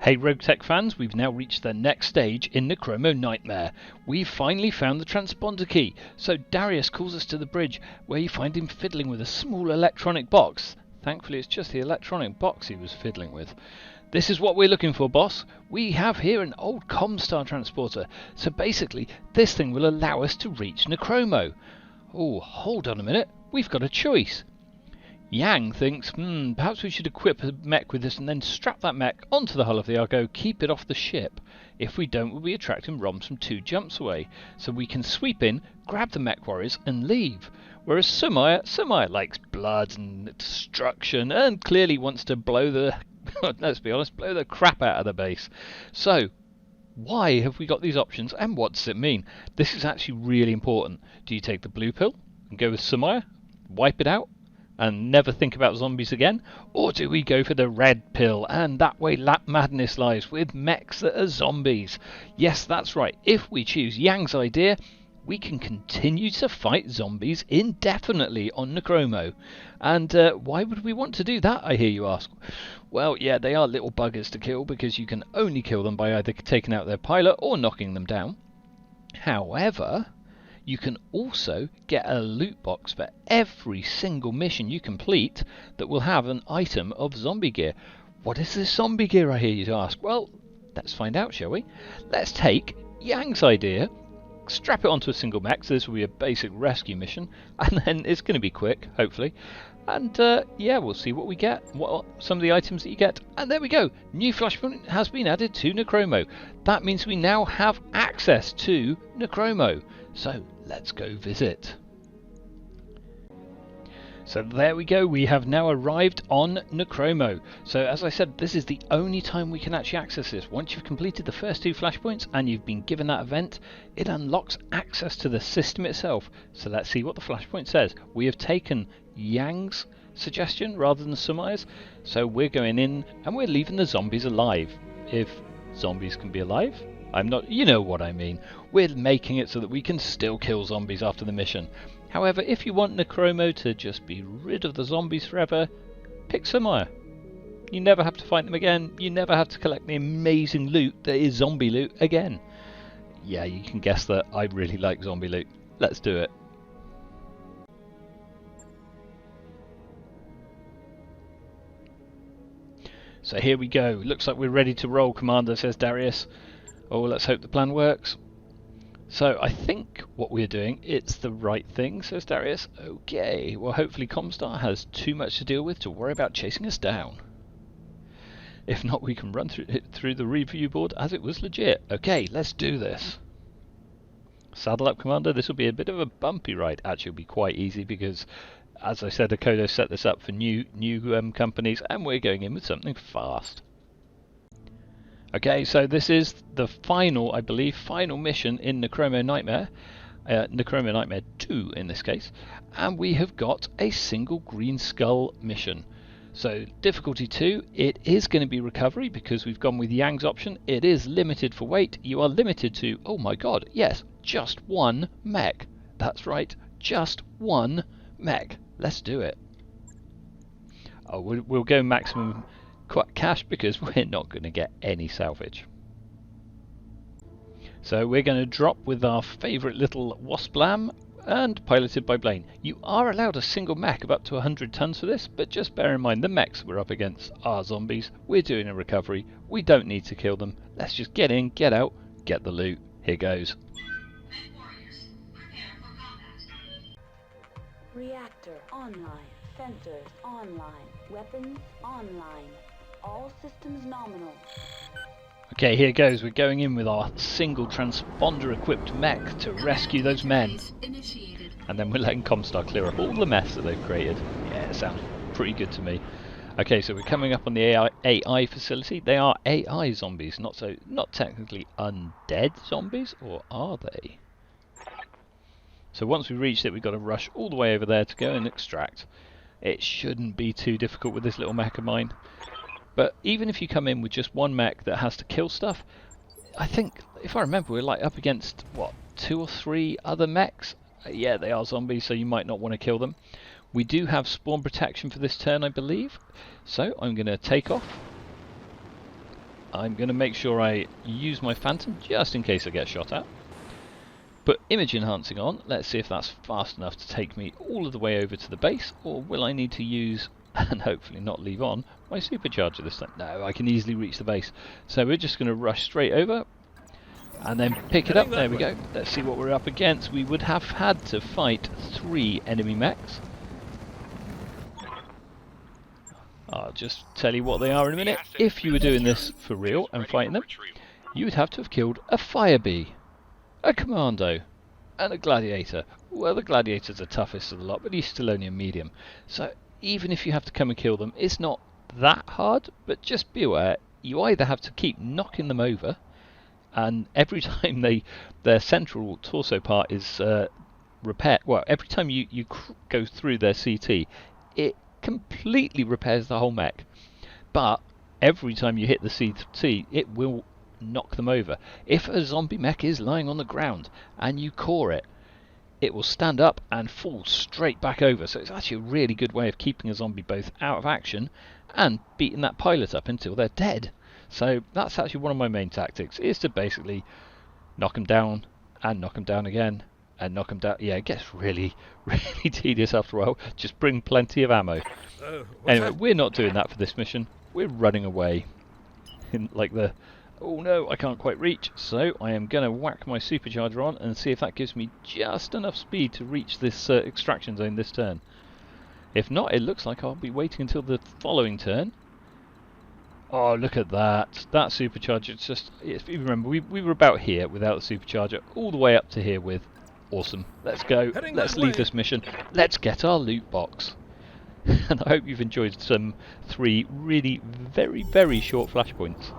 Hey RogueTech fans, we've now reached the next stage in Necromo Nightmare. We've finally found the transponder key, so Darius calls us to the bridge, where you find him fiddling with a small electronic box. Thankfully it's just the electronic box he was fiddling with. This is what we're looking for, boss. We have here an old Comstar transporter, so basically this thing will allow us to reach Necromo. Oh, hold on a minute, we've got a choice. Yang thinks, perhaps we should equip a mech with this and then strap that mech onto the hull of the Argo, keep it off the ship. If we don't, we'll be attracting ROMs from 2 jumps away, so we can sweep in, grab the MechWarriors and leave. Whereas Sumire likes blood and destruction and clearly wants to blow the, let's be honest, blow the crap out of the base. So, why have we got these options and what does it mean? This is actually really important. Do you take the blue pill and go with Sumire, wipe it out, and never think about zombies again? Or do we go for the red pill and that way lap madness lies with mechs that are zombies? Yes, that's right. If we choose Yang's idea, we can continue to fight zombies indefinitely on Necromo. And why would we want to do that, I hear you ask? Well, yeah, they are little buggers to kill because you can only kill them by either taking out their pilot or knocking them down. However, you can also get a loot box for every single mission you complete that will have an item of zombie gear. What is this zombie gear, I hear you ask? Well, let's find out, shall we? Let's take Yang's idea, strap it onto a single mech, so this will be a basic rescue mission, and then it's going to be quick, hopefully. And yeah, we'll see what we get, what some of the items that you get. And there we go, new Flashpoint has been added to Necromo. That means we now have access to Necromo. So let's go visit. So there we go, we have now arrived on Necromo. So as I said, this is the only time we can actually access this. Once you've completed the first 2 flashpoints and you've been given that event, it unlocks access to the system itself. So let's see what the flashpoint says. We have taken Yang's suggestion rather than Sumire's, so we're going in and we're leaving the zombies alive. If zombies can be alive? I'm not, you know what I mean. We're making it so that we can still kill zombies after the mission. However, if you want Necromo to just be rid of the zombies forever, pick Sumire. You never have to fight them again. You never have to collect the amazing loot that is zombie loot again. Yeah, you can guess that I really like zombie loot. Let's do it. So here we go. Looks like we're ready to roll, Commander, says Darius. Oh, let's hope the plan works. So I think what we're doing, it's the right thing, says Darius. Okay, well hopefully Comstar has too much to deal with to worry about chasing us down. If not, we can run through the review board as it was legit. Okay, let's do this. Saddle up, Commander. This will be a bit of a bumpy ride. Actually, it'll be quite easy because, as I said, Akodo set this up for new companies, and we're going in with something fast. Okay, so this is the final, I believe, final mission in Necromo Nightmare. Necromo Nightmare 2 in this case. And we have got a single green skull mission. So difficulty 2, it is going to be recovery because we've gone with Yang's option. It is limited for weight. You are limited to, oh my god, yes, just 1 mech. That's right, just 1 mech. Let's do it. Oh, we'll go maximum cash because we're not going to get any salvage. So we're going to drop with our favourite little wasp lamb and piloted by Blaine. You are allowed a single mech of up to 100 tons for this, but just bear in mind the mechs we're up against are zombies. We're doing a recovery. We don't need to kill them. Let's just get in, get out, get the loot. Here goes. MechWarriors, prepare for combat. Reactor online. Sensors online. Weapons online. All systems nominal. Okay, here goes. We're going in with our single transponder equipped mech to rescue those men. And then we're letting Comstar clear up all the mess that they've created. Yeah, it sounds pretty good to me. Okay, so we're coming up on the AI facility. They are AI zombies, not technically undead zombies, or are they? So once we reach it, we've got to rush all the way over there to go and extract. It shouldn't be too difficult with this little mech of mine. But even if you come in with just 1 mech that has to kill stuff, I think, if I remember, we're like up against, what, 2 or 3 other mechs? Yeah, they are zombies, so you might not want to kill them. We do have spawn protection for this turn, I believe. So I'm going to take off. I'm going to make sure I use my Phantom just in case I get shot at. Put image enhancing on. Let's see if that's fast enough to take me all of the way over to the base, or will I need to use, and hopefully not leave on, my supercharger this time. No, I can easily reach the base. So we're just going to rush straight over and then pick it up. There we go. Let's see what we're up against. We would have had to fight 3 enemy mechs. I'll just tell you what they are in a minute. If you were doing this for real and fighting them, you would have to have killed a fire bee, a commando, and a gladiator. Well, the gladiator's the toughest of the lot, but he's still only a medium. So even if you have to come and kill them, it's not that hard, but just be aware, you either have to keep knocking them over, and every time their central torso part is repaired, well, every time you go through their CT, it completely repairs the whole mech. But every time you hit the CT, it will knock them over. If a zombie mech is lying on the ground and you core it, it will stand up and fall straight back over. So it's actually a really good way of keeping a zombie both out of action and beating that pilot up until they're dead. So that's actually one of my main tactics, is to basically knock them down and knock them down again and knock them down. Yeah, it gets really, really tedious after a while. Just bring plenty of ammo. Anyway, we're not doing that for this mission. We're running away in like the... Oh no, I can't quite reach. So I am going to whack my supercharger on and see if that gives me just enough speed to reach this extraction zone this turn. If not, it looks like I'll be waiting until the following turn. Oh, look at that. That supercharger, it's just... If you remember, we were about here without the supercharger, all the way up to here with. Awesome. Let's go. Let's leave this mission. Let's get our loot box. And I hope you've enjoyed some 3 really very, very short flashpoints.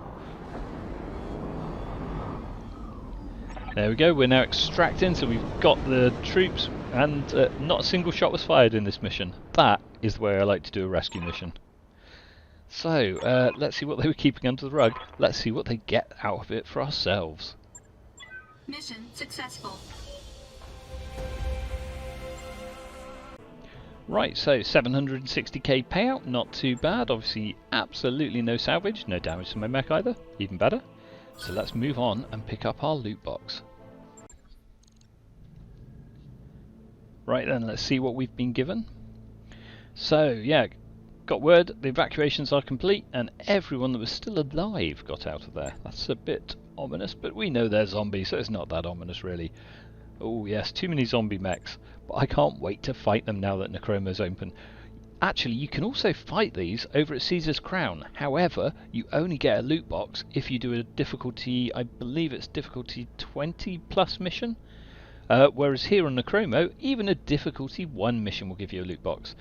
There we go. We're now extracting, so we've got the troops, and not a single shot was fired in this mission. That is the way I like to do a rescue mission. So, let's see what they were keeping under the rug. Let's see what they get out of it for ourselves. Mission successful. Right, so 760k payout, not too bad. Obviously, absolutely no salvage, no damage to my mech either, even better. So let's move on and pick up our loot box. Right then, let's see what we've been given. So, yeah, got word the evacuations are complete and everyone that was still alive got out of there. That's a bit ominous, but we know they're zombies, so it's not that ominous really. Oh yes, too many zombie mechs, but I can't wait to fight them now that Necromo's open. Actually, you can also fight these over at Caesar's Crown. However, you only get a loot box if you do a difficulty, I believe it's difficulty 20 plus mission. Whereas here on Necromo, even a difficulty 1 mission will give you a loot box.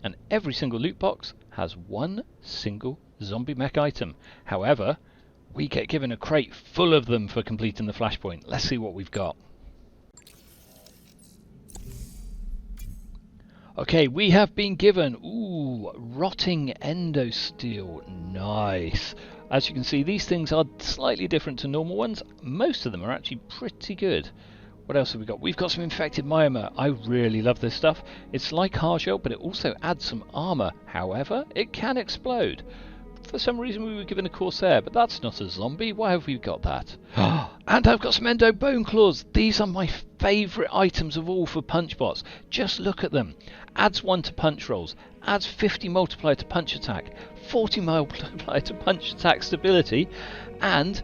And every single loot box has 1 single zombie mech item. However, we get given a crate full of them for completing the flashpoint. Let's see what we've got. Okay, we have been given, rotting endosteel. Nice. As you can see, these things are slightly different to normal ones. Most of them are actually pretty good. What else have we got? We've got some infected myoma. I really love this stuff. It's like hard shell, but it also adds some armor. However, it can explode. For some reason we were given a Corsair, but that's not a zombie. Why have we got that? And I've got some endo bone claws. These are my favourite items of all for punch bots. Just look at them. Adds 1 to punch rolls. Adds 50 multiplier to punch attack. 40 multiplier to punch attack stability. And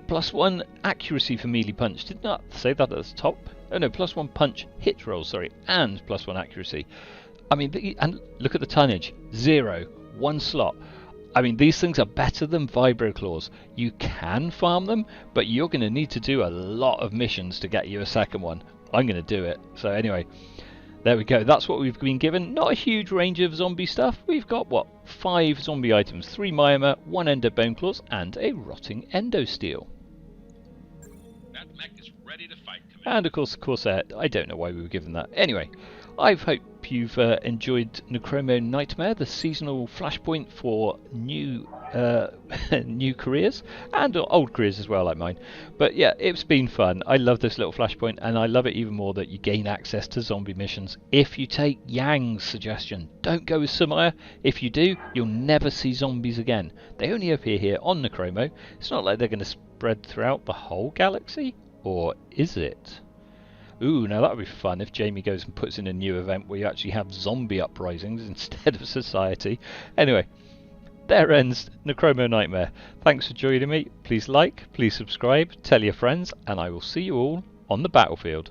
+1 accuracy for melee punch. Did not say that at the top. Oh no, +1 punch hit rolls, sorry. And +1 accuracy. I mean, and look at the tonnage. 0. 1 slot. I mean, these things are better than Vibro Claws. You can farm them, but you're going to need to do a lot of missions to get you a second one. I'm going to do it. So anyway, there we go. That's what we've been given. Not a huge range of zombie stuff. We've got, what, 5 zombie items. 3 myoma, 1 endo bone claws, and a rotting endo steel. That mech is ready to fight, Commander. And of course, I don't know why we were given that. Anyway, I hope you've enjoyed Necromo Nightmare, the seasonal flashpoint for new new careers and old careers as well, like mine. But yeah, it's been fun. I love this little flashpoint, and I love it even more that you gain access to zombie missions if you take Yang's suggestion. Don't go with Sumire. If you do, you'll never see zombies again. They only appear here on Necromo. It's not like they're going to spread throughout the whole galaxy, or is it? Ooh, now that would be fun if Jamie goes and puts in a new event where you actually have zombie uprisings instead of society. Anyway, there ends Necromo Nightmare. Thanks for joining me. Please like, please subscribe, tell your friends, and I will see you all on the battlefield.